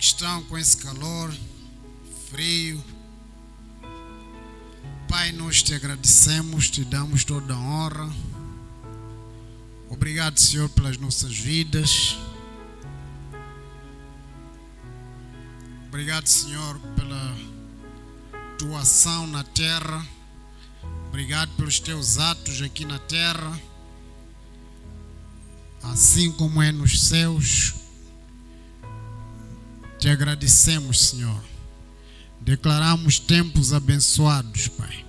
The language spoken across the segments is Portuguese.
que estão com esse calor, frio. Pai, nós te agradecemos, te damos toda a honra. Obrigado, Senhor, pelas nossas vidas. Obrigado, Senhor, pela tua ação na terra. Obrigado pelos teus atos aqui na terra, assim como é nos céus. Te agradecemos, Senhor. Declaramos tempos abençoados, Pai.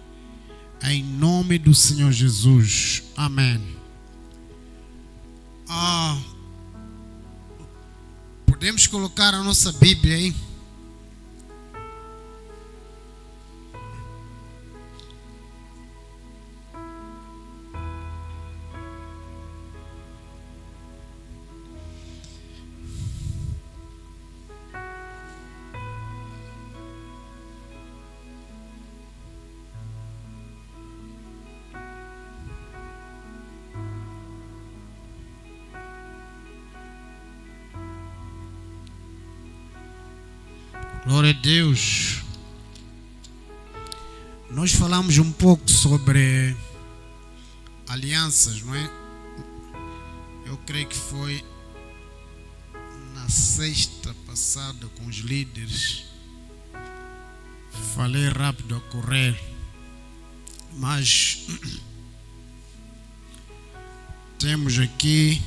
Em nome do Senhor Jesus. Amém. Podemos colocar a nossa Bíblia aí? Glória a Deus. Nós falamos um pouco sobre alianças, não é? Eu creio que foi na sexta passada com os líderes. Falei rápido a correr, mas temos aqui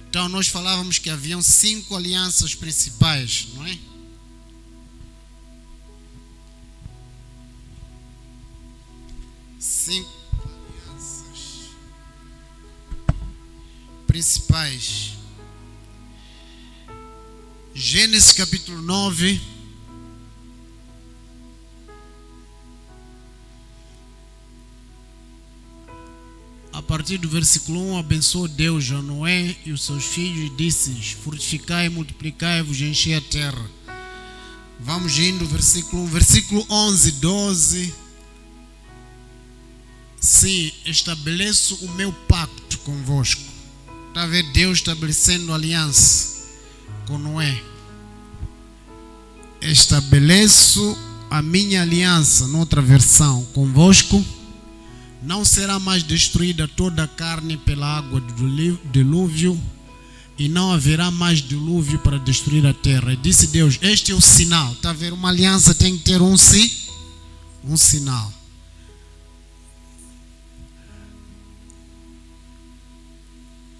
Então nós falávamos que haviam 5 alianças principais, não é? Cinco alianças principais. Gênesis capítulo 9. A partir do versículo 1, abençoou Deus a Noé e os seus filhos e disse-lhes: frutificai e multiplicai-vos e enchei a terra. Vamos indo, versículo 1, versículo 11, 12. Sim, estabeleço o meu pacto convosco. Está a ver Deus estabelecendo aliança com Noé. Estabeleço a minha aliança, noutra versão, convosco. Não será mais destruída toda a carne pela água do dilúvio, e não haverá mais dilúvio para destruir a terra. E disse Deus: este é o sinal. Está a ver? Uma aliança tem que ter um sinal.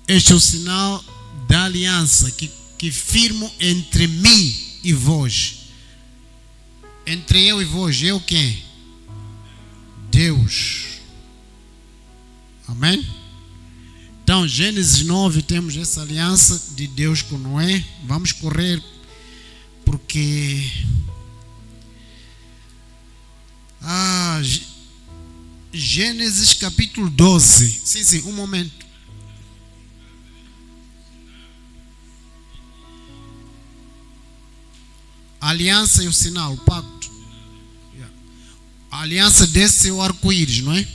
Este é o sinal da aliança que firmo entre mim e vós. Entre eu e vós, eu quem? Deus. Amém? Então, Gênesis 9, temos essa aliança de Deus com Noé. Vamos correr, porque Gênesis capítulo 12. Sim, um momento. A aliança e o sinal, o pacto. A aliança desse é o arco-íris, não é?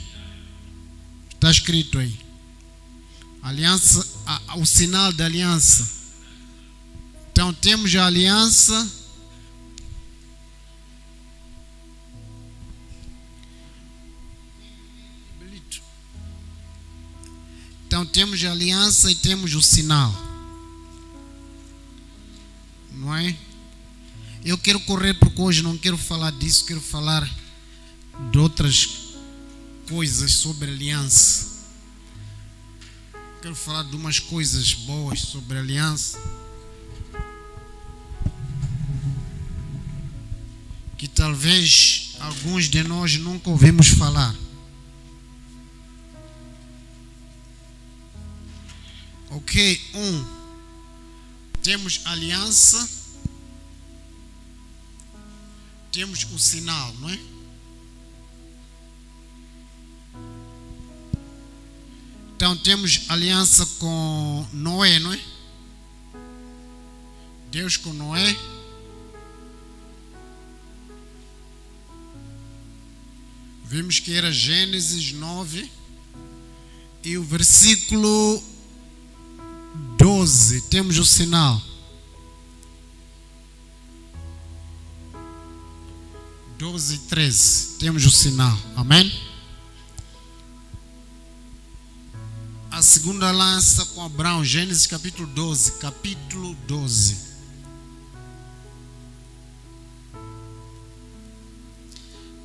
Está escrito aí. Aliança, o sinal da aliança. Então temos a aliança. Então temos a aliança e temos o sinal. Não é? Eu quero correr porque hoje não quero falar disso, quero falar de outras coisas sobre aliança. Quero falar de umas coisas boas sobre aliança, que talvez alguns de nós nunca ouvimos falar. Ok, temos aliança, temos o sinal, não é? Então temos aliança com Noé, não é? Deus com Noé. Vimos que era Gênesis 9 e o versículo 12. Temos o sinal. 12 e 13. Temos o sinal. Amém? A segunda aliança com Abraão. Gênesis capítulo 12. Capítulo 12.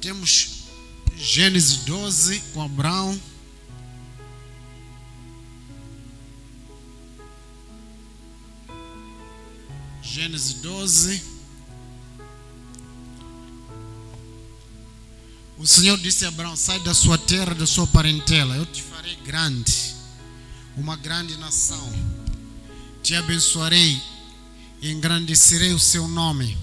Temos Gênesis 12 com Abraão. Gênesis 12. O Senhor disse a Abraão: sai da sua terra, da sua parentela, eu te farei grande, uma grande nação. Te abençoarei e engrandecerei o seu nome.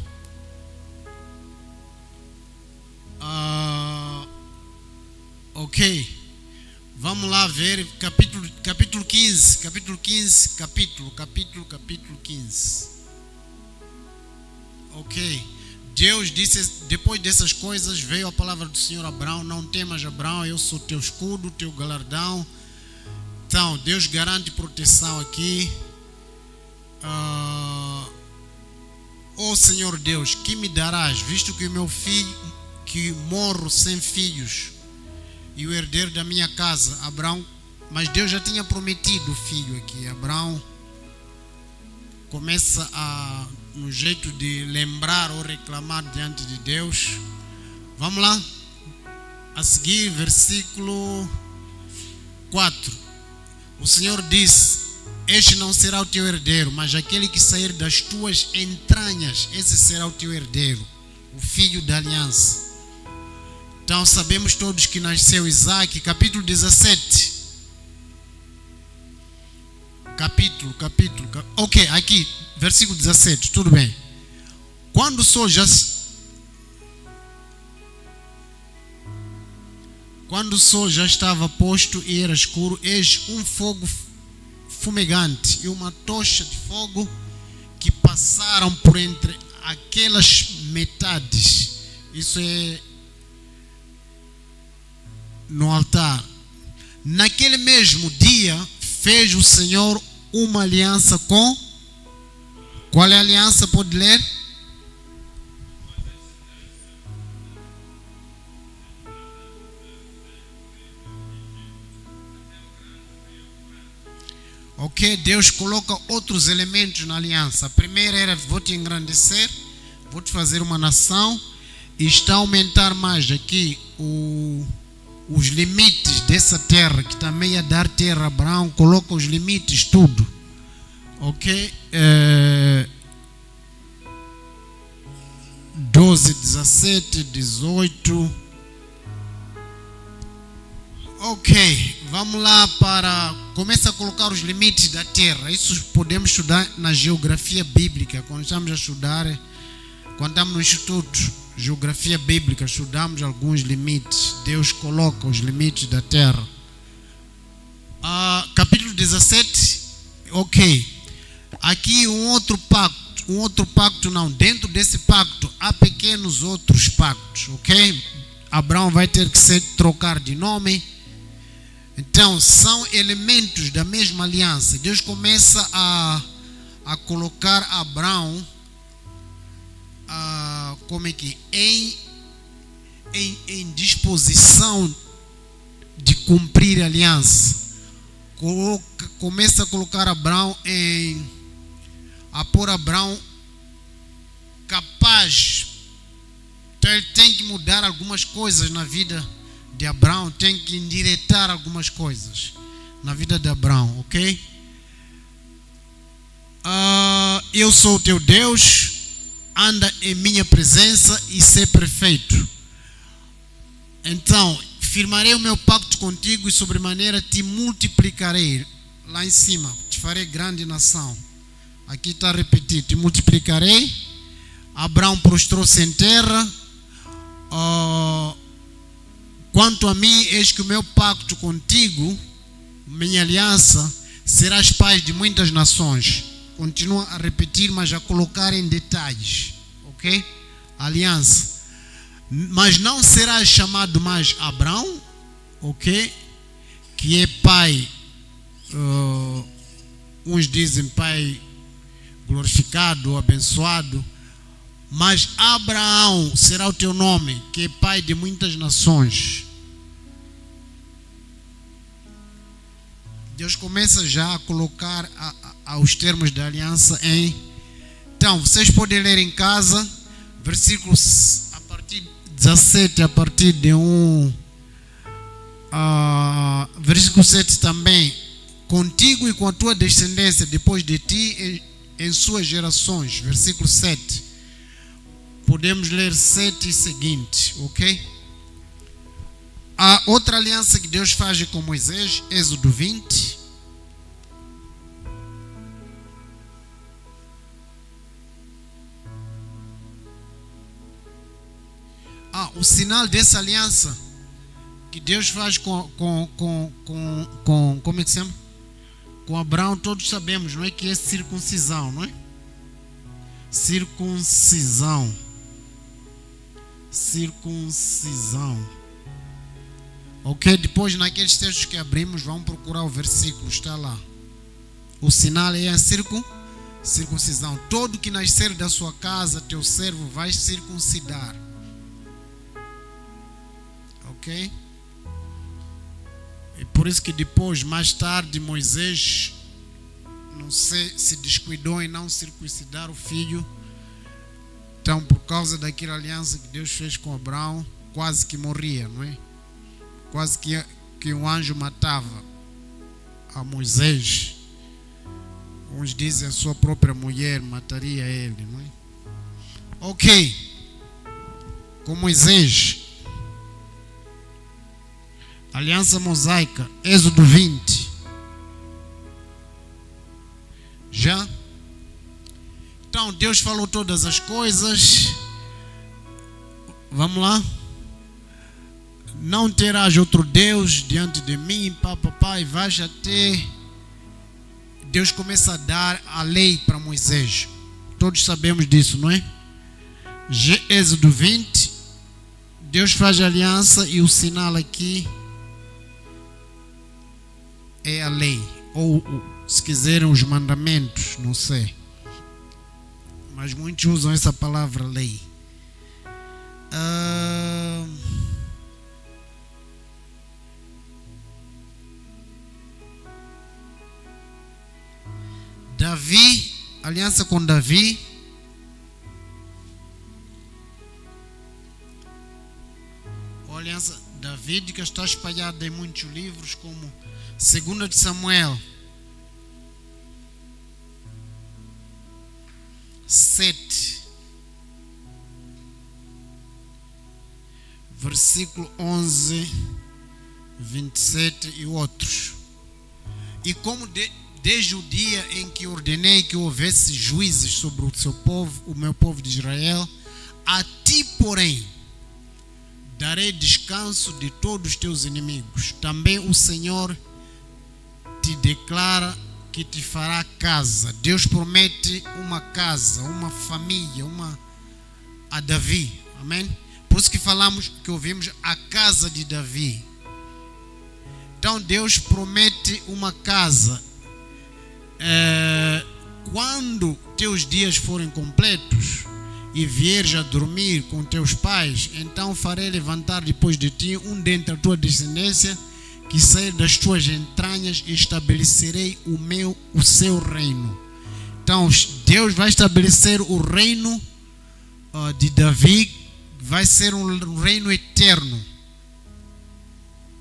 Ok, vamos lá ver capítulo 15, capítulo 15. Ok, Deus disse, depois dessas coisas veio a palavra do Senhor a Abraão: não temas, Abraão, eu sou teu escudo, teu galardão. Então, Deus garante proteção aqui. Ó Senhor Deus, que me darás, visto que o meu filho, que morro sem filhos, e o herdeiro da minha casa, Abraão. Mas Deus já tinha prometido o filho aqui. Abraão começa no jeito de lembrar ou reclamar diante de Deus. Vamos lá. A seguir, versículo 4. O Senhor disse: este não será o teu herdeiro, mas aquele que sair das tuas entranhas, esse será o teu herdeiro, o filho da aliança. Então sabemos todos que nasceu Isaac. Capítulo 17. Ok, aqui, versículo 17, tudo bem. Quando o sol já estava posto e era escuro, eis um fogo fumegante e uma tocha de fogo que passaram por entre aquelas metades. Isso é no altar. Naquele mesmo dia fez o Senhor uma aliança com... Qual é a aliança? Pode ler? Ok, Deus coloca outros elementos na aliança. A primeira era: vou te engrandecer, vou te fazer uma nação. E está a aumentar mais aqui os limites dessa terra, que também ia dar terra a Abraão. Coloca os limites, tudo. Ok, 12, 17, 18. Ok, vamos lá começa a colocar os limites da terra. Isso podemos estudar na geografia bíblica. Quando estamos a estudar, quando estamos no Instituto Geografia Bíblica, estudamos alguns limites. Deus coloca os limites da terra. Capítulo 17. Ok, aqui um outro pacto não. Dentro desse pacto há pequenos outros pactos. Ok, Abraão vai ter que trocar de nome. Então são elementos da mesma aliança. Deus começa a colocar Abraão como é que em disposição de cumprir a aliança. Começa a colocar Abraão a pôr Abraão capaz. Então ele tem que mudar algumas coisas na vida de Abraão, tem que endireitar algumas coisas na vida de Abraão, ok? Eu sou o teu Deus, anda em minha presença e ser perfeito. Então, firmarei o meu pacto contigo e sobremaneira te multiplicarei. Lá em cima, te farei grande nação. Aqui está repetido: te multiplicarei. Abraão prostrou-se em terra. Quanto a mim, eis que o meu pacto contigo, minha aliança, serás pai de muitas nações. Continua a repetir, mas a colocar em detalhes. Ok? Aliança. Mas não será chamado mais Abraão, ok? Que é pai, uns dizem pai glorificado ou abençoado, mas Abraão será o teu nome, que é pai de muitas nações. Deus começa já a colocar os termos da aliança em... Então, vocês podem ler em casa, versículos a partir de 17, a partir de versículo 7 também. Contigo e com a tua descendência depois de ti em suas gerações. Versículo 7. Podemos ler 7 e seguinte, ok? A outra aliança que Deus faz com Moisés, Êxodo 20. O sinal dessa aliança que Deus faz como é que se chama? Com Abraão, todos sabemos, não é? Que é circuncisão, não é? Circuncisão. Ok? Depois, naqueles textos que abrimos, vamos procurar o versículo, está lá. O sinal é a circuncisão. Todo que nascer da sua casa, teu servo vai circuncidar. Ok? E por isso que depois, mais tarde, Moisés, não sei, se descuidou em não circuncidar o filho. Então, por causa daquela aliança que Deus fez com Abraão, quase que morria, não é? Quase que um anjo matava a Moisés. Uns dizem a sua própria mulher mataria ele, não é? Ok. Com Moisés, aliança mosaica, Êxodo 20. Já? Então, Deus falou todas as coisas. Vamos lá. Não terás outro Deus diante de mim, papai, vais até... Deus começa a dar a lei para Moisés. Todos sabemos disso, não é? Êxodo 20. Deus faz a aliança e o sinal aqui é a lei. Ou, se quiserem, os mandamentos, não sei. Mas muitos usam essa palavra lei. Davi, aliança com Davi. A aliança davídica está espalhada em muitos livros, como 2 de Samuel 7, versículo 11, 27 e outros. E como desde o dia em que ordenei que houvesse juízes sobre o seu povo, o meu povo de Israel, a ti, porém, darei descanso de todos os teus inimigos. Também o Senhor te declara que te fará casa. Deus promete uma casa, uma família, a Davi. Amém? Por isso que falamos, que ouvimos a casa de Davi. Então Deus promete uma casa. Quando teus dias forem completos e vieres a dormir com teus pais, então farei levantar depois de ti um dentre a tua descendência que sair das tuas entranhas e estabelecerei o seu reino. Então Deus vai estabelecer o reino de Davi, vai ser um reino eterno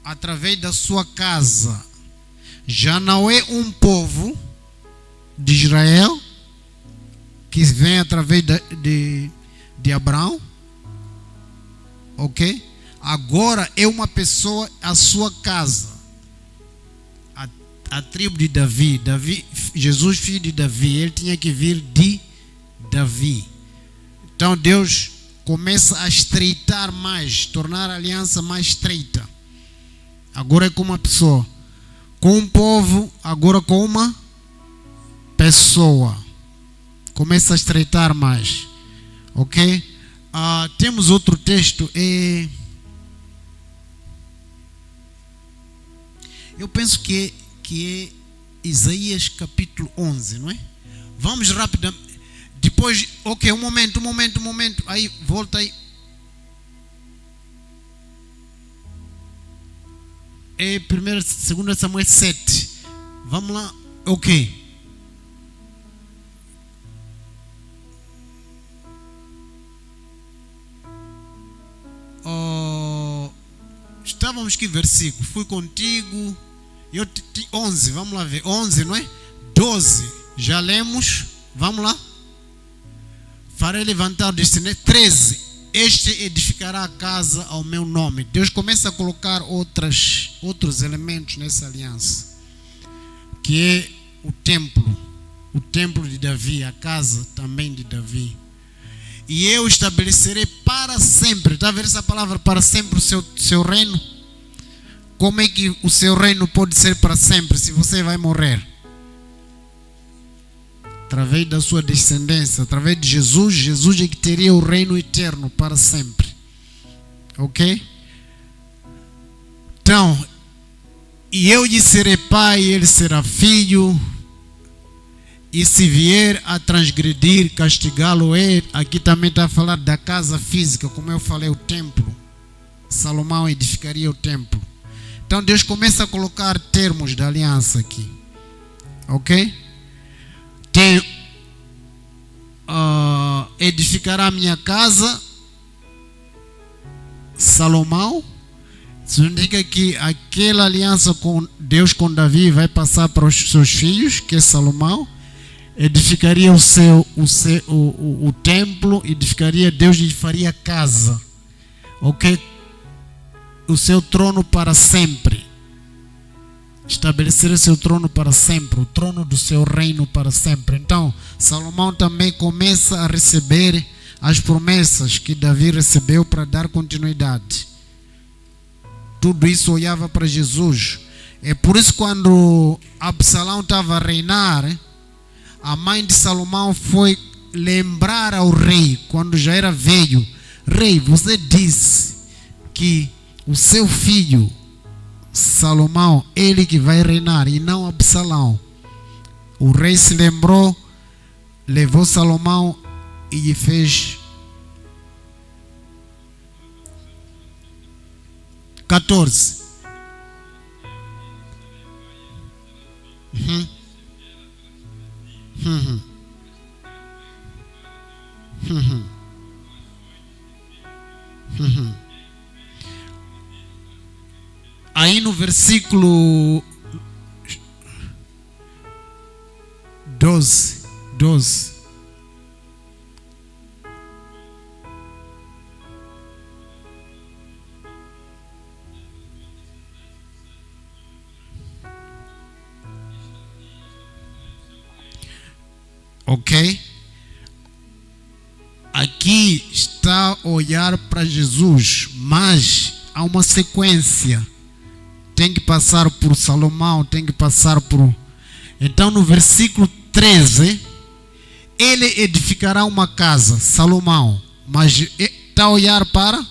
através da sua casa. Já não é um povo de Israel que vem através de Abraão, ok? Agora é uma pessoa, a sua casa, a tribo de Davi. Jesus, filho de Davi, ele tinha que vir de Davi. Então Deus começa a estreitar mais, tornar a aliança mais estreita. Agora é com uma pessoa, com um povo, agora com uma pessoa. Começa a estreitar mais, ok? Temos outro texto. Eu penso que é Isaías capítulo 11, não é? Vamos rapidamente. Depois, ok, um momento. Aí, volta aí. É 2 Samuel 7. Vamos lá. Ok. Estávamos que versículo? Fui contigo. 11, vamos lá ver. 11, não é? 12. Já lemos. Vamos lá. Farei levantar o descendente. 13. Este edificará a casa ao meu nome. Deus começa a colocar outros elementos nessa aliança, que é o templo de Davi, a casa também de Davi. E eu estabelecerei para sempre. Está a ver essa palavra para sempre, o seu reino? Como é que o seu reino pode ser para sempre se você vai morrer? Através da sua descendência, através de Jesus. Jesus é que teria o reino eterno para sempre. Ok? Então, e eu lhe serei pai, ele será filho. E se vier a transgredir, castigá-lo-é. Aqui também está a falar da casa física, como eu falei, o templo. Salomão edificaria o templo. Então Deus começa a colocar termos da aliança aqui. Ok? Tem edificará a minha casa, Salomão. Significa que aquela aliança com Deus com Davi vai passar para os seus filhos, que é Salomão. Edificaria o templo, edificaria, Deus lhe faria casa, ok? O seu trono para sempre, estabelecer seu trono para sempre, o trono do seu reino para sempre. Então Salomão também começa a receber as promessas que Davi recebeu para dar continuidade. Tudo isso olhava para Jesus. É por isso quando Absalão estava a reinar, a mãe de Salomão foi lembrar ao rei, quando já era velho: rei, você disse que o seu filho Salomão, ele que vai reinar e não Absalão. O rei se lembrou, levou Salomão e lhe fez 14. Aí no versículo 12. Ok? Aqui está a olhar para Jesus, mas há uma sequência. Tem que passar por Salomão, tem que passar por... Então no versículo 13, ele edificará uma casa, Salomão, mas está a olhar para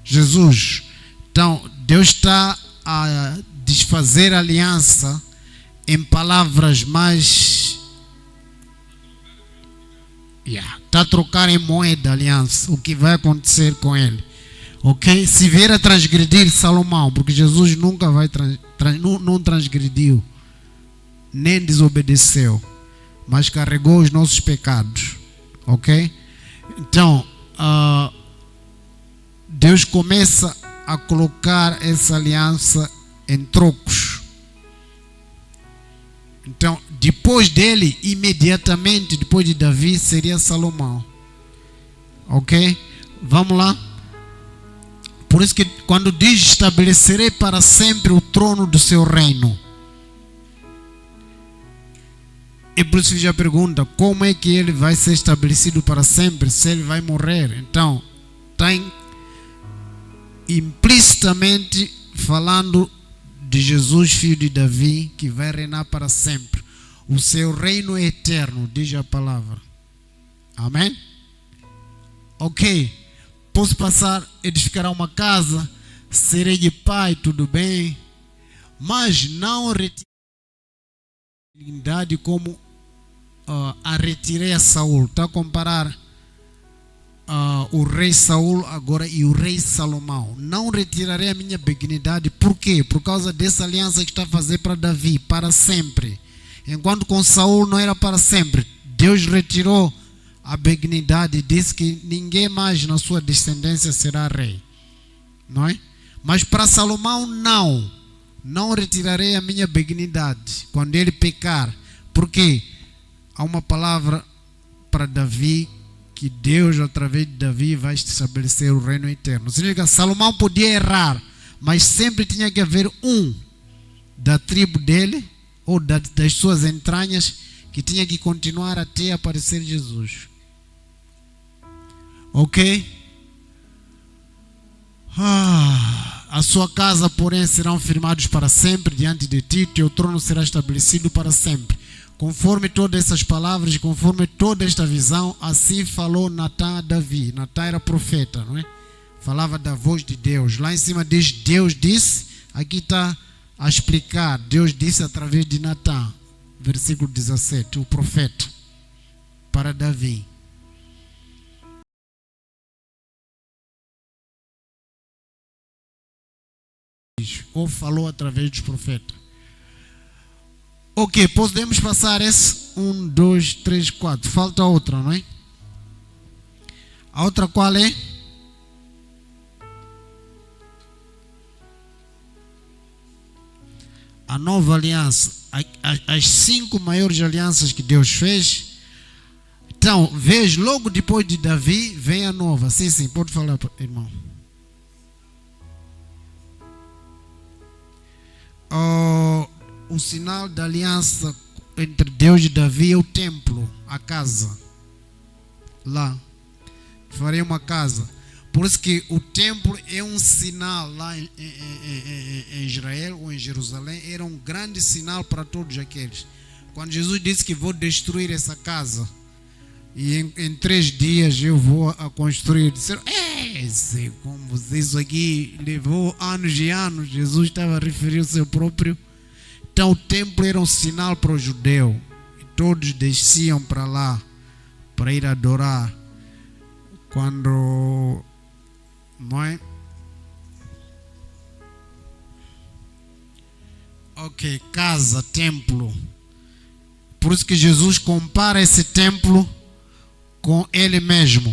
Jesus. Então Deus está a desfazer a aliança em palavras mais... Está a trocar em moeda a aliança, o que vai acontecer com ele. Ok? Se vier a transgredir Salomão, porque Jesus nunca vai não transgrediu, nem desobedeceu, mas carregou os nossos pecados. Ok? Então, Deus começa a colocar essa aliança em trocos. Então, depois dele, imediatamente depois de Davi, seria Salomão. Ok? Vamos lá. Por isso que quando diz estabelecerei para sempre o trono do seu reino, e por isso já pergunta, como é que ele vai ser estabelecido para sempre se ele vai morrer? Então, está implicitamente falando de Jesus, filho de Davi, que vai reinar para sempre. O seu reino é eterno, diz a palavra. Amém? Ok. posso passar, edificar uma casa, serei de pai, tudo bem, mas não retirei a dignidade como a retirei a Saul. Está a comparar o rei Saul agora e o rei Salomão. Não retirarei a minha benignidade. Por quê? Por causa dessa aliança que está a fazer para Davi, para sempre. Enquanto com Saul não era para sempre. Deus retirou a benignidade e disse que ninguém mais na sua descendência será rei. Não é? Mas para Salomão não retirarei a minha benignidade quando ele pecar. Por quê? Há uma palavra para Davi, que Deus através de Davi vai estabelecer o reino eterno. Significa que Salomão podia errar, mas sempre tinha que haver um da tribo dele, ou das suas entranhas, que tinha que continuar até aparecer Jesus. Ok? A sua casa, porém, serão firmados para sempre diante de ti, teu trono será estabelecido para sempre. Conforme todas essas palavras, conforme toda esta visão, assim falou Natã a Davi. Natã era profeta, não é? Falava da voz de Deus. Lá em cima diz, Deus disse, aqui está a explicar, Deus disse através de Natã, versículo 17, o profeta, para Davi. Ou falou através dos profetas. Ok, podemos passar esse 1, 2, 3, 4. Falta outra, não é? A outra qual é? A nova aliança. As 5 maiores alianças que Deus fez. Então, veja, logo depois de Davi, vem a nova. Sim, pode falar, irmão. O sinal da aliança entre Deus e Davi é o templo, a casa. Lá. Farei uma casa. Por isso que o templo é um sinal lá em Israel ou em Jerusalém. Era um grande sinal para todos aqueles. Quando Jesus disse que vou destruir essa casa e em 3 dias eu vou a construir. Disseram, como isso aqui levou anos e anos. Jesus estava a referir ao seu próprio. Então o templo era um sinal para o judeu. E todos desciam para lá para ir adorar. Quando, não é? Ok, casa, templo. Por isso que Jesus compara esse templo com ele mesmo.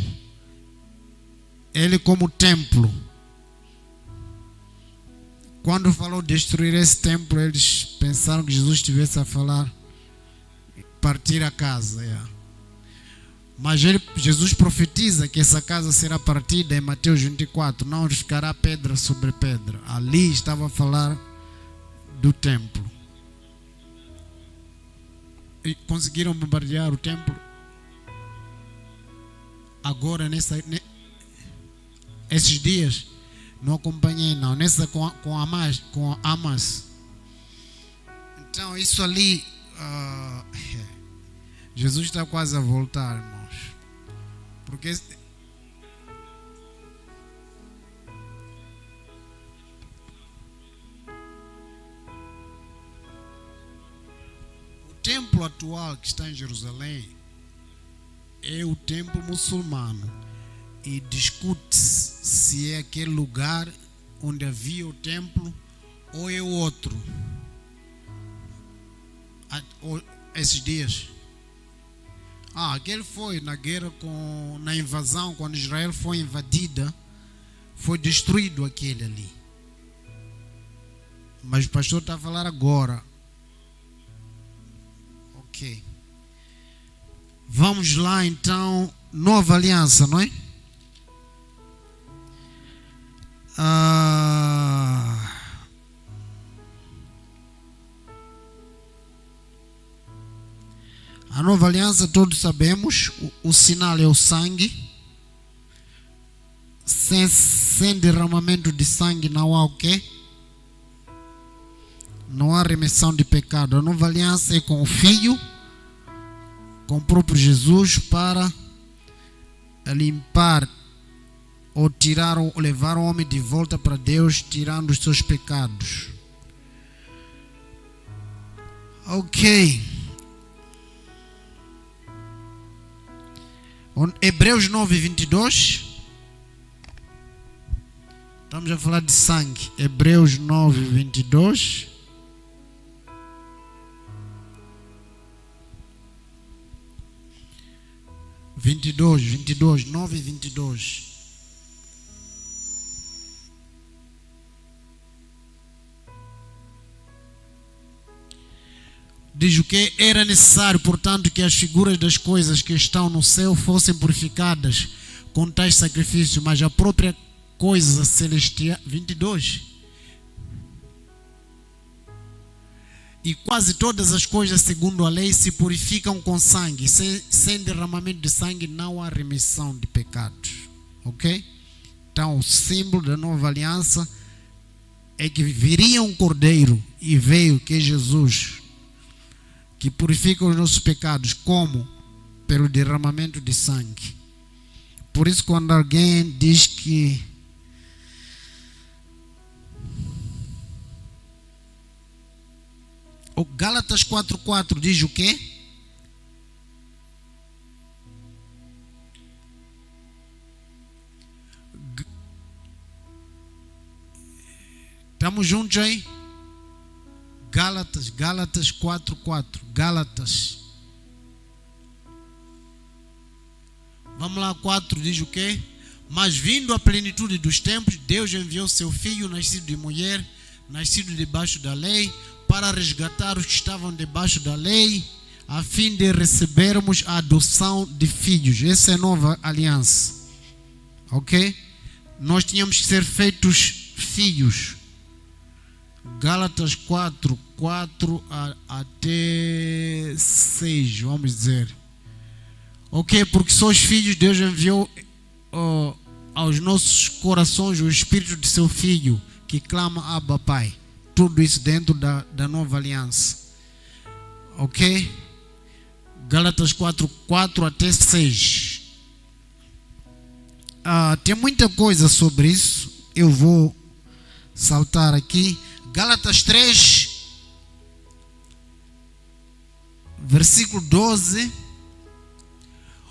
Ele como templo. Quando falou destruir esse templo, eles pensaram que Jesus estivesse a falar partir a casa. Mas Jesus profetiza que essa casa será partida em Mateus 24. Não ficará pedra sobre pedra. Ali estava a falar do templo. E conseguiram bombardear o templo? Agora, esses dias? Não acompanhei não. Nessa com Hamas. Então isso ali, Jesus está quase a voltar, irmãos. Porque o templo atual que está em Jerusalém é o templo muçulmano. E discute-se se é aquele lugar onde havia o templo ou é o outro. Esses dias. Aquele foi na guerra, na invasão, quando Israel foi invadida, foi destruído aquele ali. Mas o pastor está a falar agora. Ok. Vamos lá então, nova aliança, não é? A nova aliança, todos sabemos, o sinal é o sangue. Sem derramamento de sangue não há o quê? Não há remissão de pecado. A nova aliança é com o Filho, com o próprio Jesus, para limpar ou levar o homem de volta para Deus, tirando os seus pecados. Ok. Hebreus 9:22. Estamos a falar de sangue. Hebreus 9:22. Vinte e dois, 9:22. Diz o que? Era necessário, portanto, que as figuras das coisas que estão no céu fossem purificadas com tais sacrifícios, mas a própria coisa celestial. 22. E quase todas as coisas, segundo a lei, se purificam com sangue. Sem derramamento de sangue não há remissão de pecados. Ok? Então, o símbolo da nova aliança é que viria um cordeiro, e veio, que é Jesus, que purifica os nossos pecados. Como? Pelo derramamento de sangue. Por isso, quando alguém diz que o Gálatas 4:4 diz o quê? Estamos juntos aí? Gálatas 4:4. Gálatas. Vamos lá, 4 diz o quê? Mas vindo a plenitude dos tempos, Deus enviou seu Filho, nascido de mulher, nascido debaixo da lei, para resgatar os que estavam debaixo da lei, a fim de recebermos a adoção de filhos. Essa é a nova aliança. Ok? Nós tínhamos que ser feitos filhos. Gálatas 4 até 6, vamos dizer. Ok? Porque sois filhos, Deus enviou aos nossos corações o Espírito de seu Filho, que clama Abba Pai. Tudo isso dentro da nova aliança. Ok? Gálatas 4 até 6. Tem muita coisa sobre isso. Eu vou saltar aqui. Gálatas 3, versículo 12.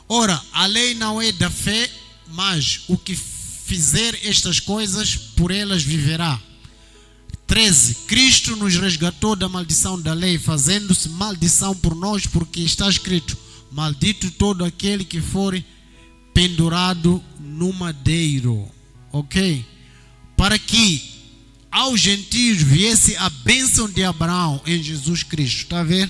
Ora, a lei não é da fé, mas o que fizer estas coisas, por elas viverá. 13. Cristo nos resgatou da maldição da lei, fazendo-se maldição por nós, porque está escrito: maldito todo aquele que for pendurado no madeiro. Ok? Para que aos gentios viesse a bênção de Abraão em Jesus Cristo. Está a ver?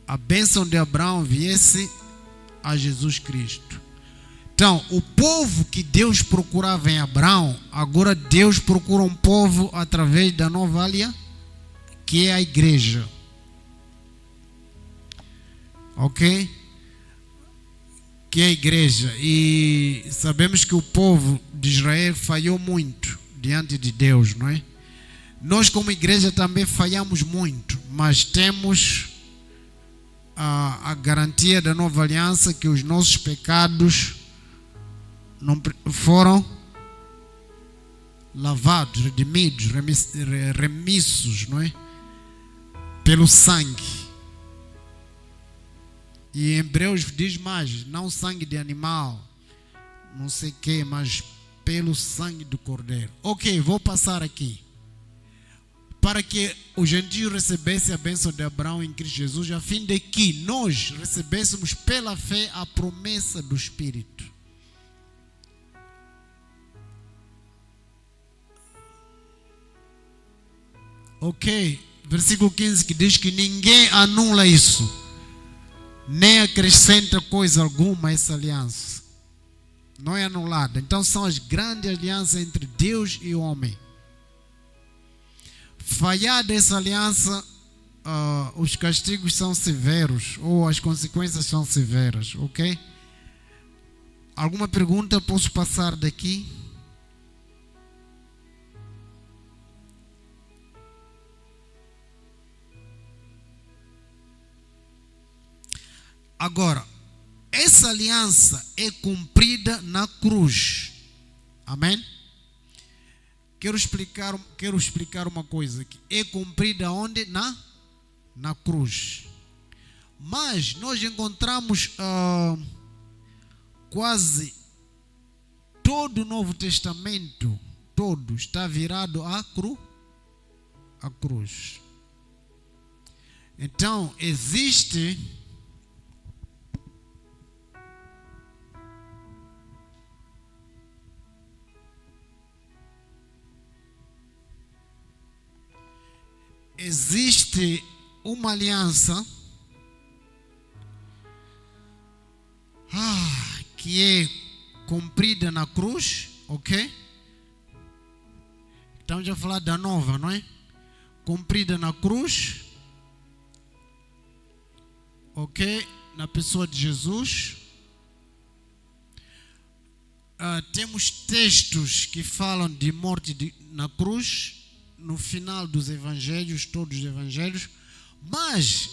A bênção de Abraão viesse a Jesus Cristo. Então, o povo que Deus procurava em Abraão, agora Deus procura um povo através da nova aliança, que é a igreja. Ok? Que é a igreja. E sabemos que o povo de Israel falhou muito diante de Deus, não é? Nós como igreja também falhamos muito, mas temos a garantia da nova aliança que os nossos pecados não foram lavados, redimidos, remissos, não é? Pelo sangue. E em Hebreus diz mais: não sangue de animal, não sei o que, mas pelo sangue do cordeiro. Ok, vou passar aqui. Para que os gentios recebessem a bênção de Abraão em Cristo Jesus, a fim de que nós recebêssemos pela fé a promessa do Espírito. Ok, versículo 15, que diz que ninguém anula isso, nem acrescenta coisa alguma a essa aliança. Não é anulada. Então são as grandes alianças entre Deus e o homem. Falhar dessa aliança, os castigos são severos, ou as consequências são severas, ok? Alguma pergunta? Posso passar daqui? Agora, essa aliança é cumprida na cruz. Amém? Quero explicar uma coisa aqui. É cumprida onde? Na cruz. Mas nós encontramos quase todo o Novo Testamento, todo está virado à cruz. Então, existe uma aliança que é cumprida na cruz, ok? Estamos a falar da nova, não é? Cumprida na cruz, ok? Na pessoa de Jesus. Temos textos que falam de morte na cruz, no final dos evangelhos, todos os evangelhos. Mas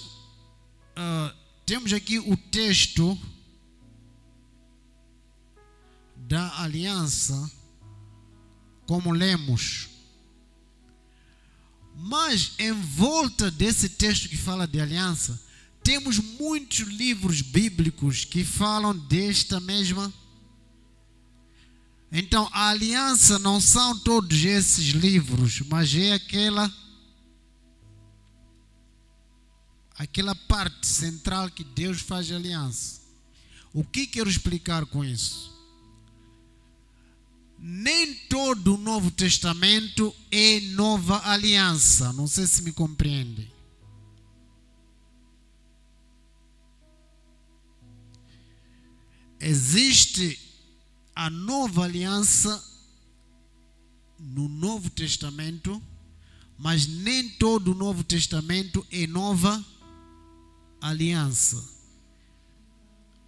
temos aqui o texto da aliança, como lemos. Mas em volta desse texto que fala de aliança, temos muitos livros bíblicos que falam desta mesma. Então, a aliança não são todos esses livros, mas é aquela parte central que Deus faz aliança. O que quero explicar com isso? Nem todo o Novo Testamento é nova aliança. Não sei se me compreendem. Existe a nova aliança no Novo Testamento, mas nem todo o Novo Testamento é nova aliança.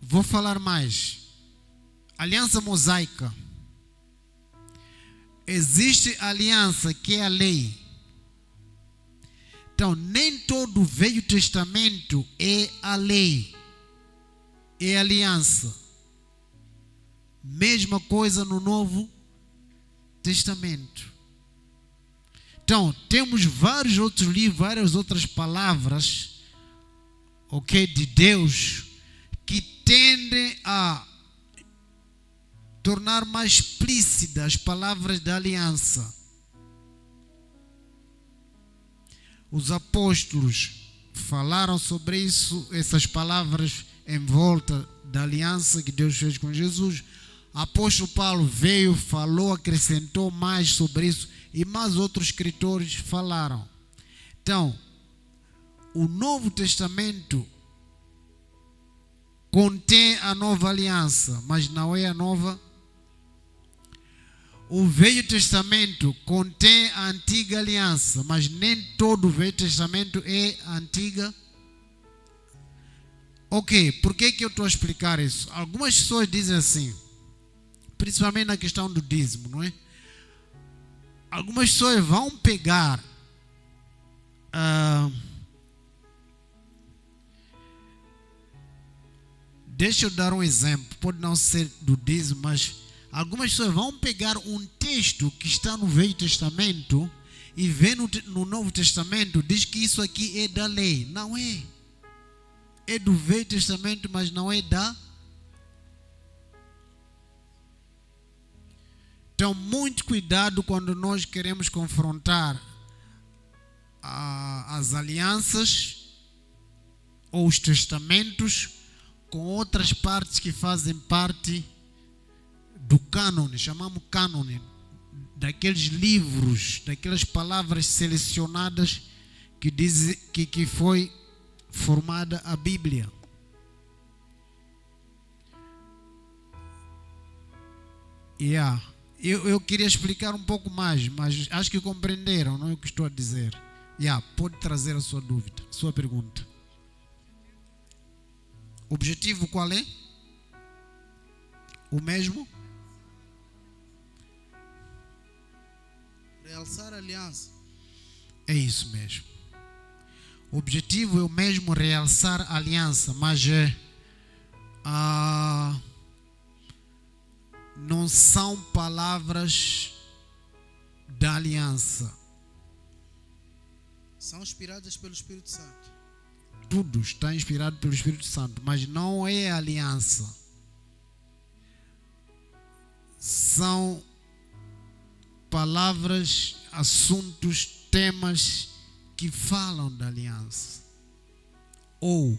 Vou falar mais. Aliança mosaica. Existe aliança que é a lei. Então, nem todo o Velho Testamento é a lei, é aliança. Mesma coisa no Novo Testamento. Então, temos vários outros livros, várias outras palavras, ok, de Deus, que tendem a tornar mais explícitas as palavras da aliança. Os apóstolos falaram sobre isso, essas palavras em volta da aliança que Deus fez com Jesus. O apóstolo Paulo veio, falou, acrescentou mais sobre isso, e mais outros escritores falaram. Então, o Novo Testamento contém a nova aliança, mas não é a nova. O Velho Testamento contém a antiga aliança, mas nem todo o Velho Testamento é a antiga. Ok, por que eu estou a explicar isso? Algumas pessoas dizem assim, principalmente na questão do dízimo, não é? Algumas pessoas vão pegar deixa eu dar um exemplo, pode não ser do dízimo, mas algumas pessoas vão pegar um texto que está no Velho Testamento e ver no Novo Testamento, diz que isso aqui é da lei. Não é. É do Velho Testamento, mas não é da. Então, muito cuidado quando nós queremos confrontar as alianças ou os testamentos com outras partes que fazem parte do cânone, chamamos cânone, daqueles livros, daquelas palavras selecionadas que diz que foi formada a Bíblia. Eu queria explicar um pouco mais, mas acho que compreenderam, não é o que estou a dizer. Pode trazer a sua dúvida, sua pergunta. O objetivo qual é? O mesmo? Realçar a aliança. É isso mesmo. O objetivo é o mesmo, realçar a aliança, mas não são palavras da aliança. São inspiradas pelo Espírito Santo. Tudo está inspirado pelo Espírito Santo, mas não é aliança. São palavras, assuntos, temas que falam da aliança. Ou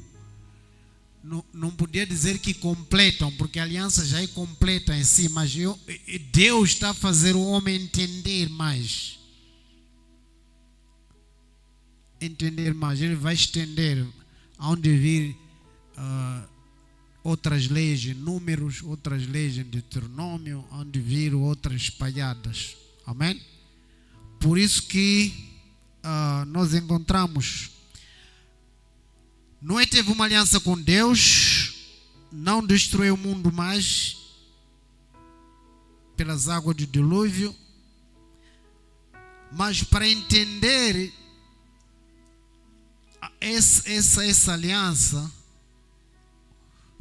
não podia dizer que completam, porque a aliança já é completa em si, mas Deus está a fazer o homem entender mais. Entender mais. Ele vai estender aonde vir outras leis em Números, outras leis em Deuteronômio, onde vir outras espalhadas. Amém? Por isso que nós encontramos, Noé teve uma aliança com Deus, não destruiu o mundo mais pelas águas do dilúvio, mas para entender essa aliança,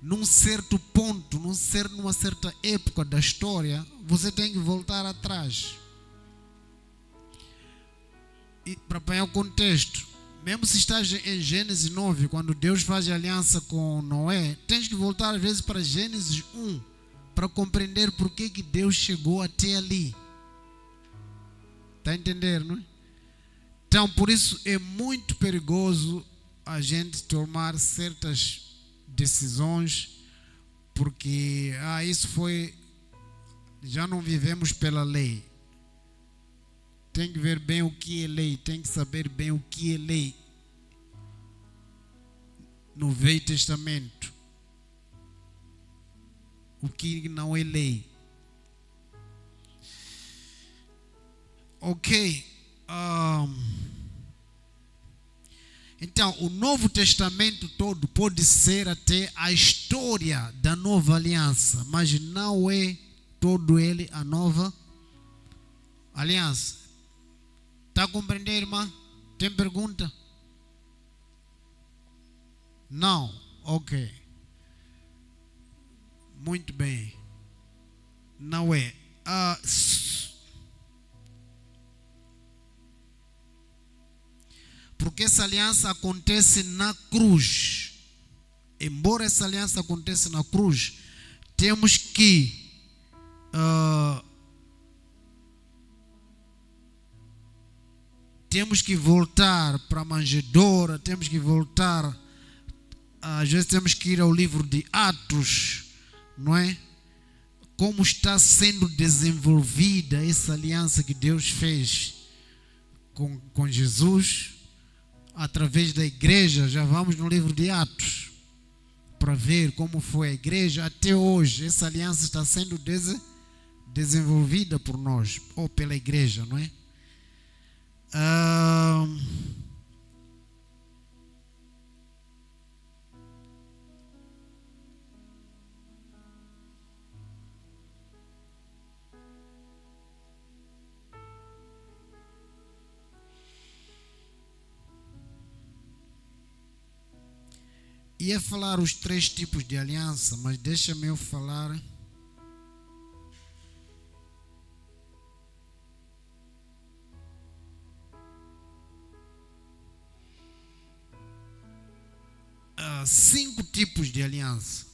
num certo ponto, numa certa época da história, você tem que voltar atrás. E para apanhar o contexto, mesmo se estás em Gênesis 9, quando Deus faz aliança com Noé, tens que voltar às vezes para Gênesis 1 para compreender por que Deus chegou até ali. Está a entender, não é? Então, por isso é muito perigoso a gente tomar certas decisões, porque isso foi, já não vivemos pela lei. Tem que ver bem o que é lei, tem que saber bem o que é lei no Velho Testamento, o que não é lei. Ok. Então, o Novo Testamento todo pode ser até a história da nova aliança, mas não é todo ele a nova aliança. Está a compreender, irmã? Tem pergunta? Não? Ok. Muito bem. Não é. Porque essa aliança acontece na cruz. Embora essa aliança aconteça na cruz, temos que voltar para a manjedoura, temos que voltar, às vezes temos que ir ao livro de Atos, não é? Como está sendo desenvolvida essa aliança que Deus fez com Jesus, através da igreja. Já vamos no livro de Atos, para ver como foi a igreja até hoje. Essa aliança está sendo desenvolvida por nós, ou pela igreja, não é? Ia falar os 3 tipos de aliança, mas deixa-me eu falar cinco tipos de aliança.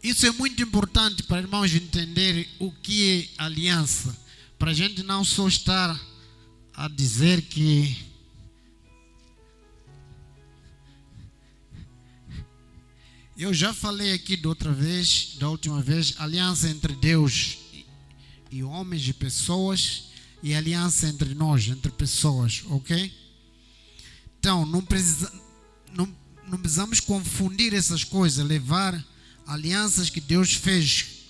Isso é muito importante para irmãos entenderem o que é aliança, para a gente não só estar a dizer que eu já falei aqui da última vez, aliança entre Deus e homens e pessoas, e aliança entre nós, entre pessoas, ok? Então, não precisamos confundir essas coisas, levar alianças que Deus fez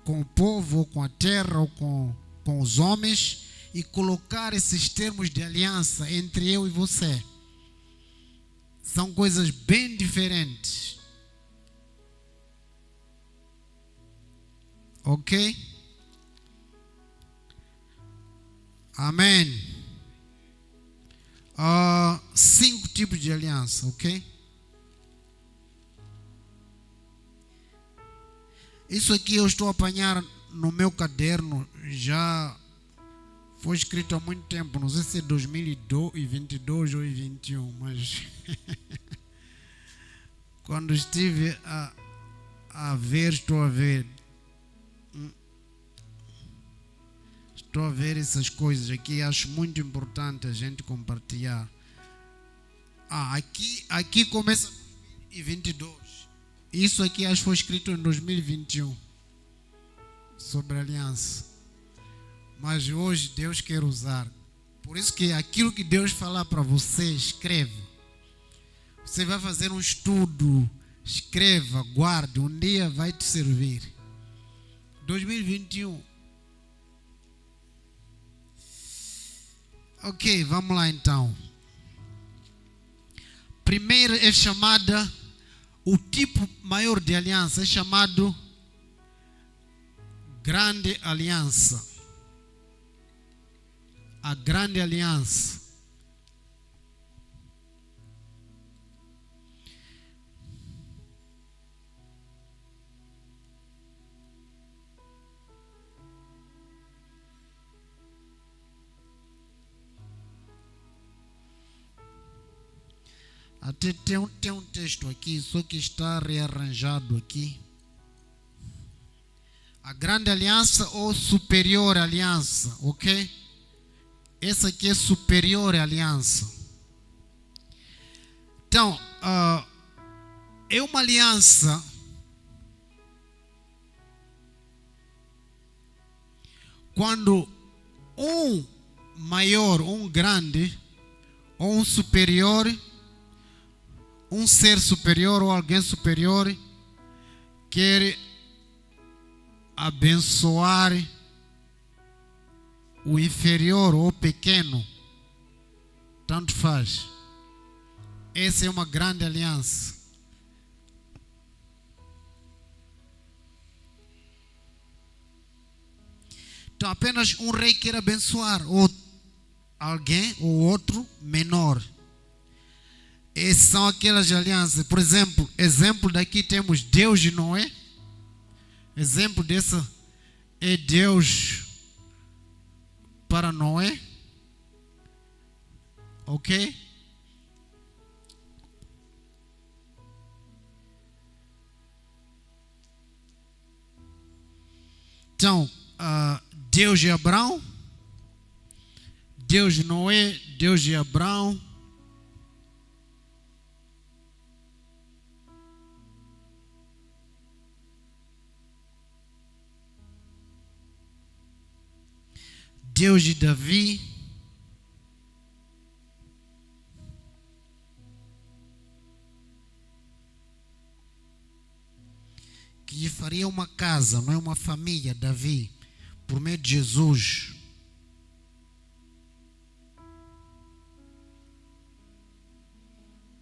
com o povo, ou com a terra, ou com os homens, e colocar esses termos de aliança entre eu e você. São coisas bem diferentes. Ok? Amém. 5 tipos de aliança, ok? Isso aqui eu estou a apanhar no meu caderno, já foi escrito há muito tempo, não sei se é 2022 ou 2021, mas quando estive a ver, estou a ver essas coisas aqui, acho muito importante a gente compartilhar. Aqui começa 2022. Isso aqui acho que foi escrito em 2021 sobre a aliança. Mas hoje Deus quer usar. Por isso que aquilo que Deus falar para você, escreve. Você vai fazer um estudo, escreva, guarde, um dia vai te servir. 2021. Ok, vamos lá então. Primeiro é chamada, o tipo maior de aliança é chamado grande aliança. A grande aliança. Até tem um texto aqui, só que está rearranjado aqui. A grande aliança ou superior aliança, ok? Essa aqui é superior aliança. Então, é uma aliança quando um maior, um grande, ou um superior, um ser superior ou alguém superior quer abençoar o inferior ou pequeno, tanto faz. Essa é uma grande aliança. Então apenas um rei quer abençoar alguém ou outro menor. Essas são aquelas alianças. Por exemplo daqui temos Deus e Noé. Exemplo dessa é Deus para Noé. Ok? Então, Deus de Abraão, Deus de Noé, Deus de Abraão. Deus de Davi, que lhe faria uma casa, não é, uma família, Davi, por meio de Jesus.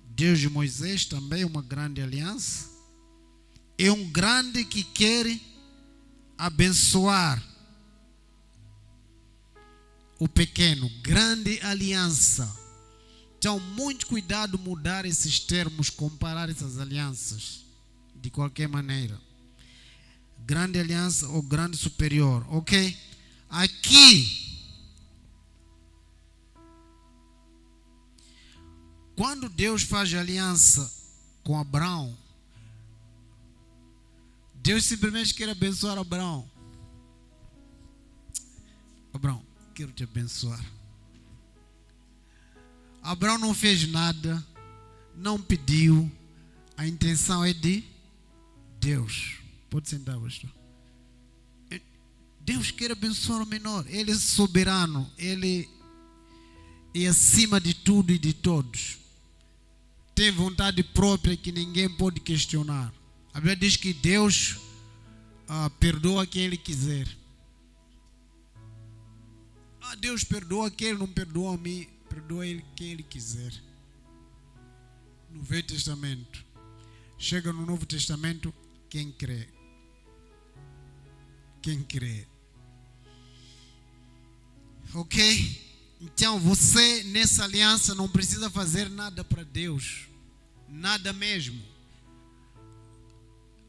Deus de Moisés também, uma grande aliança. É um grande que quer abençoar o pequeno, grande aliança. Então, muito cuidado mudar esses termos, comparar essas alianças, de qualquer maneira. Grande aliança ou grande superior, ok? Aqui, quando Deus faz aliança com Abraão, Deus simplesmente quer abençoar Abraão. Abraão, quero te abençoar. Abraão não fez nada, não pediu. A intenção é de Deus. Pode sentar, pastor. Deus quer abençoar o menor. Ele é soberano. Ele é acima de tudo e de todos. Tem vontade própria que ninguém pode questionar. A Bíblia diz que Deus perdoa quem Ele quiser. Deus perdoa quem não perdoa a mim, perdoa ele quem Ele quiser. No Velho Testamento. Chega no Novo Testamento, quem crê. Quem crê. Ok? Então você nessa aliança não precisa fazer nada para Deus. Nada mesmo.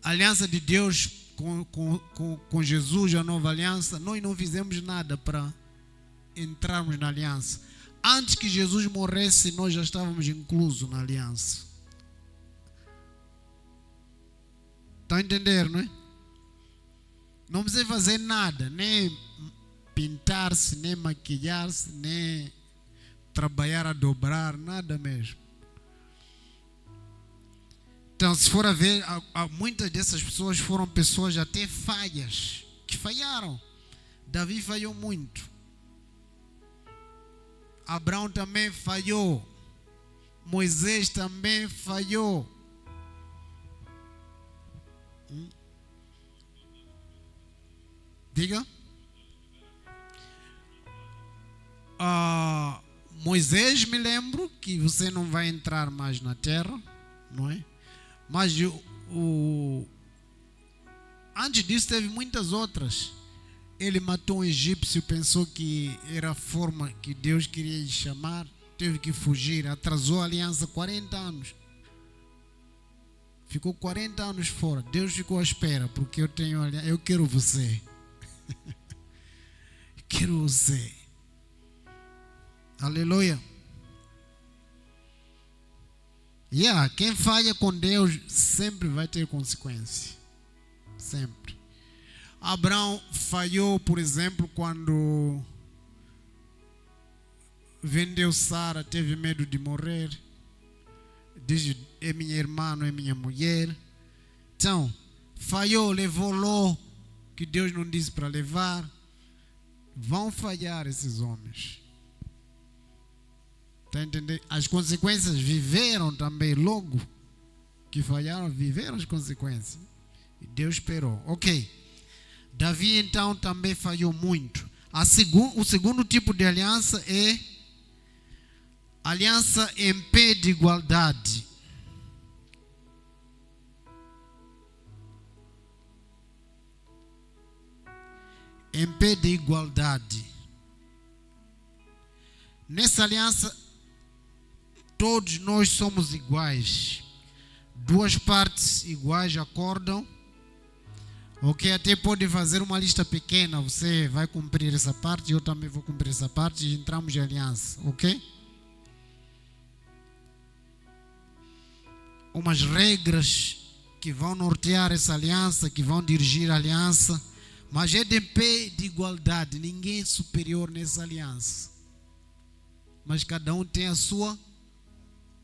A aliança de Deus com Jesus, a nova aliança, nós não fizemos nada para entrarmos na aliança. Antes que Jesus morresse, nós já estávamos inclusos na aliança. Está a entender, não é? Não precisa fazer nada, nem pintar-se, nem maquilhar-se, nem trabalhar a dobrar, nada mesmo. Então, se for a ver, muitas dessas pessoas foram pessoas até falhas, que falharam. Davi falhou muito. Abraão também falhou. Moisés também falhou. Diga. Moisés, me lembro que você não vai entrar mais na terra, não é? Mas antes disso teve muitas outras. Ele matou um egípcio, pensou que era a forma que Deus queria lhe chamar, teve que fugir, atrasou a aliança 40 anos. Ficou 40 anos fora. Deus ficou à espera, porque eu quero você. Quero você. Aleluia. Quem falha com Deus sempre vai ter consequência. Sempre. Abraão falhou, por exemplo, quando vendeu Sara, teve medo de morrer. Diz, é minha irmã, não é minha mulher. Então, falhou, levou Ló, que Deus não disse para levar. Vão falhar esses homens. Está entendendo? As consequências viveram também, logo que falharam, viveram as consequências. E Deus esperou. Ok. Davi então também falhou muito. O segundo tipo de aliança é aliança em pé de igualdade. Em pé de igualdade. Nessa aliança, todos nós somos iguais. Duas partes iguais acordam. Ok, até pode fazer uma lista pequena. Você vai cumprir essa parte, eu também vou cumprir essa parte e entramos em aliança. Ok? Umas regras que vão nortear essa aliança, que vão dirigir a aliança. Mas é de pé de igualdade. Ninguém é superior nessa aliança. Mas cada um tem a sua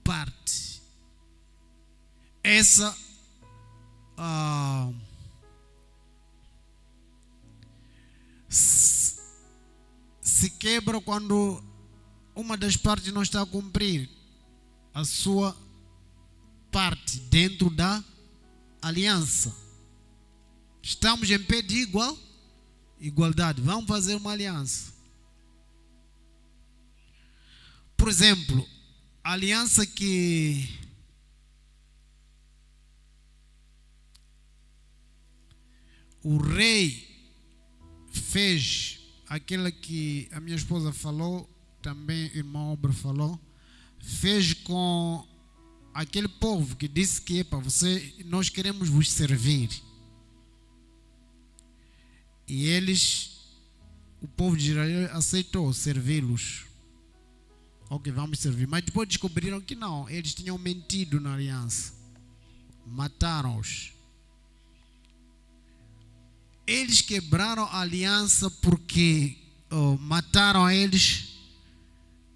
parte. Essa se quebra quando uma das partes não está a cumprir a sua parte dentro da aliança. Estamos em pé de igualdade. Vamos fazer uma aliança. Por exemplo, a aliança que o rei fez, aquela que a minha esposa falou, também o irmão Obra falou, fez com aquele povo que disse que para você, nós queremos vos servir. E o povo de Israel aceitou servi-los. Ok, vamos servir. Mas depois descobriram que não, eles tinham mentido na aliança. Mataram-os. Eles quebraram a aliança porque mataram eles.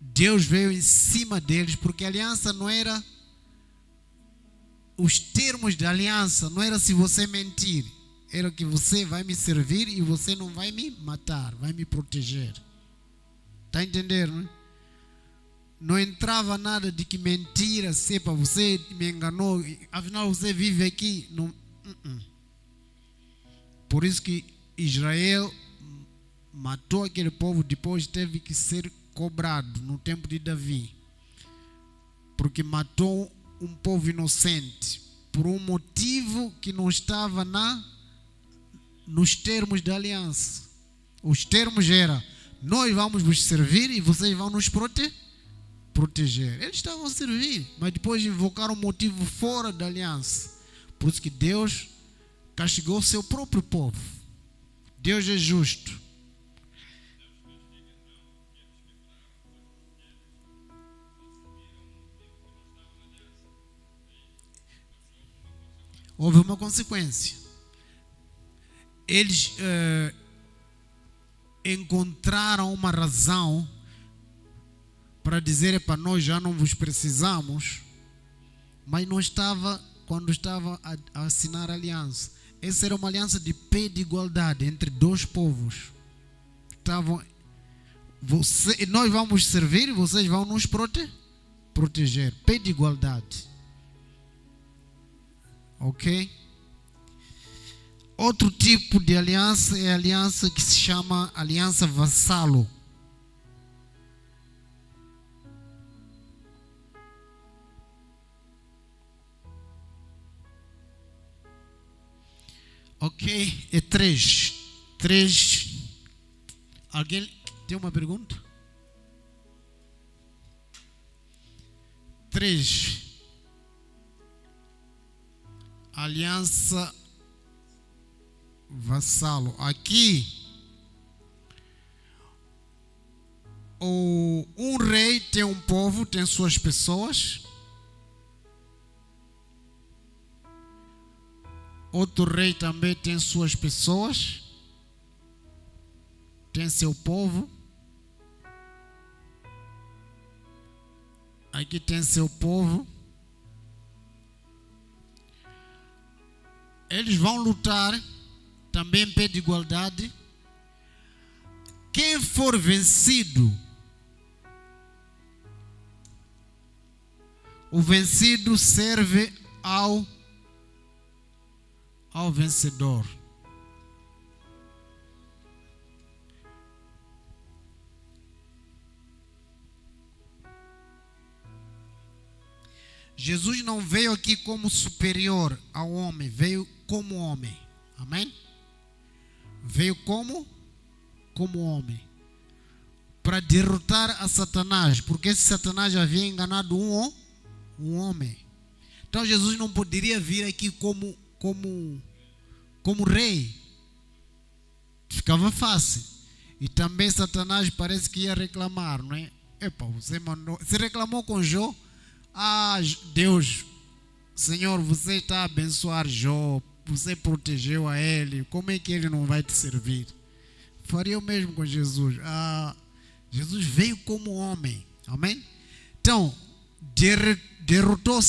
Deus veio em cima deles, porque a aliança não era, os termos da aliança não era se você mentir. Era que você vai me servir e você não vai me matar, vai me proteger. Está entendendo, né? Não entrava nada de que mentira, sepa, você me enganou, afinal você vive aqui. Não. Por isso que Israel matou aquele povo, depois teve que ser cobrado no tempo de Davi. Porque matou um povo inocente por um motivo que não estava nos termos da aliança. Os termos eram: nós vamos vos servir e vocês vão nos proteger. Eles estavam a servir, mas depois invocaram um motivo fora da aliança. Por isso que Deus castigou o seu próprio povo. Deus é justo. Houve uma consequência. Eles encontraram uma razão para dizer: para nós já não vos precisamos, mas não estava quando estava a assinar a aliança. Essa era uma aliança de pé de igualdade entre dois povos. Nós vamos servir e vocês vão nos proteger. Pé de igualdade. Ok? Outro tipo de aliança é a aliança que se chama aliança vassalo. Ok? É 3. Alguém tem uma pergunta? 3. Aliança vassalo. Aqui, um rei tem um povo, tem suas pessoas. Outro rei também tem suas pessoas, tem seu povo. Aqui tem seu povo. Eles vão lutar também em pé de igualdade. Quem for vencido, o vencido serve ao vencedor. Jesus não veio aqui como superior ao homem, veio como homem. Amém? Veio como homem, para derrotar a Satanás, porque esse Satanás havia enganado um homem. Então Jesus não poderia vir aqui como rei. Ficava fácil. E também Satanás parece que ia reclamar, não é? Epa, você mandou, você reclamou com Jó. Deus, Senhor, você está a abençoar Jó, você protegeu a ele, como é que ele não vai te servir? Faria o mesmo com Jesus. Jesus veio como homem. Amém? Então, derrotou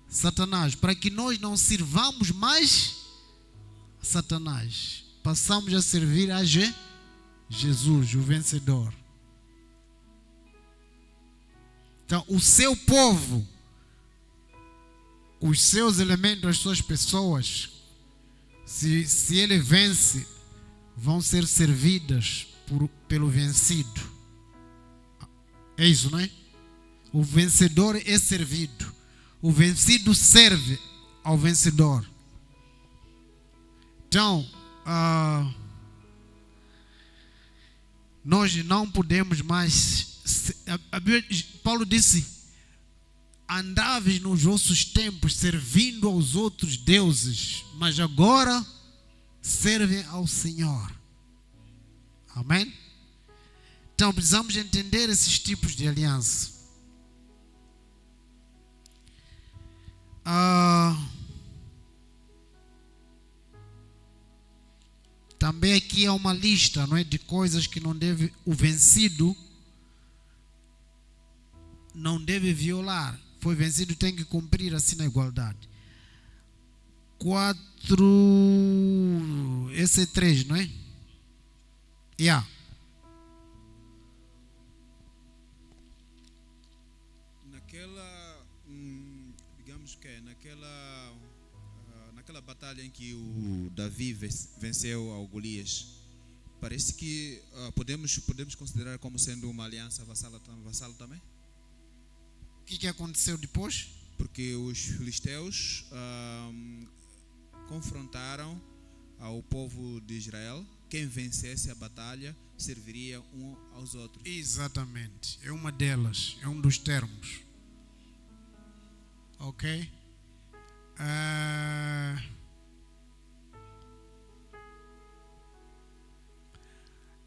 Satanás, para que nós não sirvamos mais Satanás. Passamos a servir a Jesus, o vencedor. Então, o seu povo, os seus elementos, as suas pessoas, se ele vence, vão ser servidas pelo vencido. É isso, não é? O vencedor é servido. O vencido serve ao vencedor. Então, nós não podemos mais. Paulo disse: andáveis nos vossos tempos servindo aos outros deuses, mas agora servem ao Senhor. Amém? Então precisamos entender esses tipos de aliança. Também aqui há uma lista, não é, de coisas que não deve, o vencido não deve violar. Foi vencido, tem que cumprir assim na igualdade. 4, esse é 3, não é? Naquela batalha em que o Davi venceu ao Golias, parece que podemos considerar como sendo uma aliança vassalo também? O que aconteceu depois? Porque os filisteus confrontaram ao povo de Israel. Quem vencesse a batalha serviria um aos outros. Exatamente. É uma delas. É um dos termos. Ok?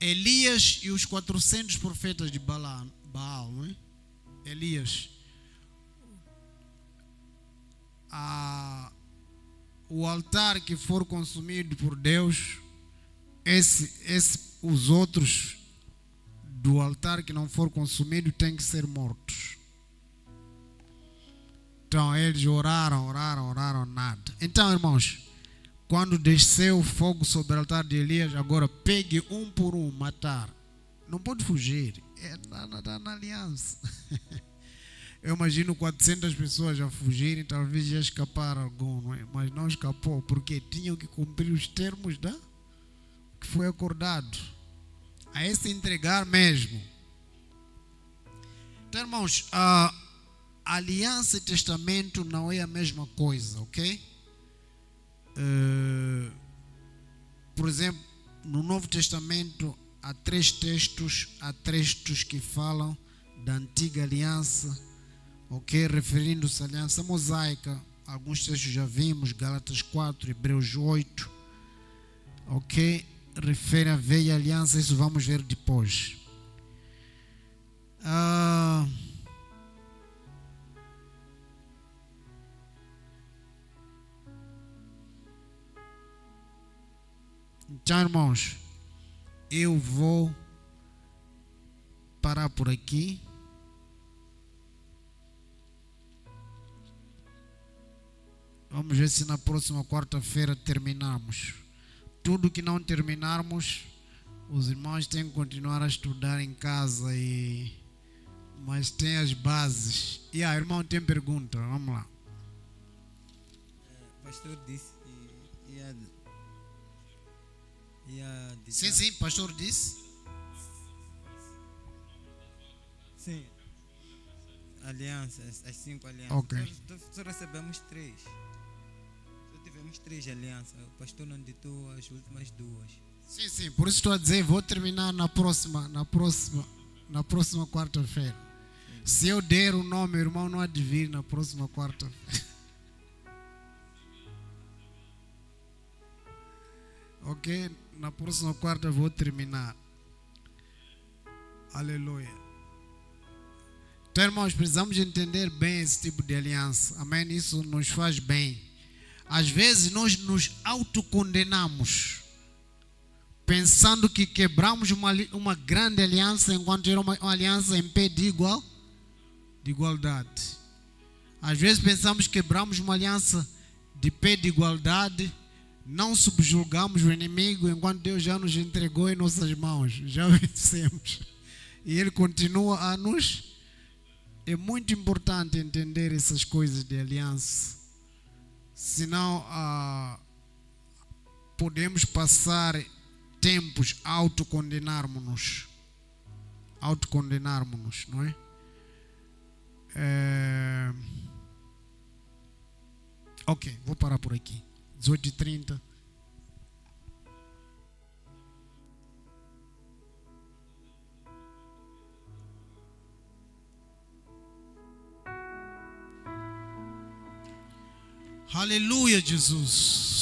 Elias e os 400 profetas de Baal, não é? Elias. O altar que for consumido por Deus, os outros do altar que não for consumido têm que ser mortos. Então eles oraram, nada. Então, irmãos, quando desceu o fogo sobre o altar de Elias, agora pegue um por um, matar. Não pode fugir. Está na aliança. Eu imagino 400 pessoas a fugirem, talvez já escaparam algum, não é? Mas não escapou, porque tinham que cumprir os termos que foi acordado. A esse entregar mesmo. Então, irmãos, a aliança e testamento não é a mesma coisa, ok? Por exemplo, no Novo Testamento há três textos que falam da antiga aliança, ok? Referindo-se à aliança mosaica. Alguns textos já vimos, Gálatas 4, Hebreus 8, ok? Refere à velha aliança, isso vamos ver depois. Então, irmãos, eu vou parar por aqui. Vamos ver se na próxima quarta-feira terminamos. Tudo que não terminarmos, os irmãos têm que continuar a estudar em casa, mas tem as bases. E irmão, tem pergunta, vamos lá. O pastor disse que ia dizer... Sim, pastor disse. Sim. Alianças, as 5 alianças. Ok. Só recebemos 3. Só tivemos 3 alianças. O pastor não ditou as últimas 2. Sim, por isso estou a dizer, vou terminar na próxima quarta-feira. Se eu der o nome, o irmão não há de vir na próxima quarta-feira. Ok? Na próxima quarta vou terminar. Aleluia. Então, irmãos, precisamos entender bem esse tipo de aliança. Amém? Isso nos faz bem. Às vezes nós nos autocondenamos, pensando que quebramos uma grande aliança, enquanto era uma aliança em pé de igualdade. Às vezes pensamos que quebramos uma aliança de pé de igualdade, não subjulgamos o inimigo, enquanto Deus já nos entregou em nossas mãos, já vencemos. E Ele continua a nos... É muito importante entender essas coisas de aliança. Senão podemos passar tempos autocondenarmos-nos, não é? Ok, vou parar por aqui. 18h30. Aleluia, Jesus.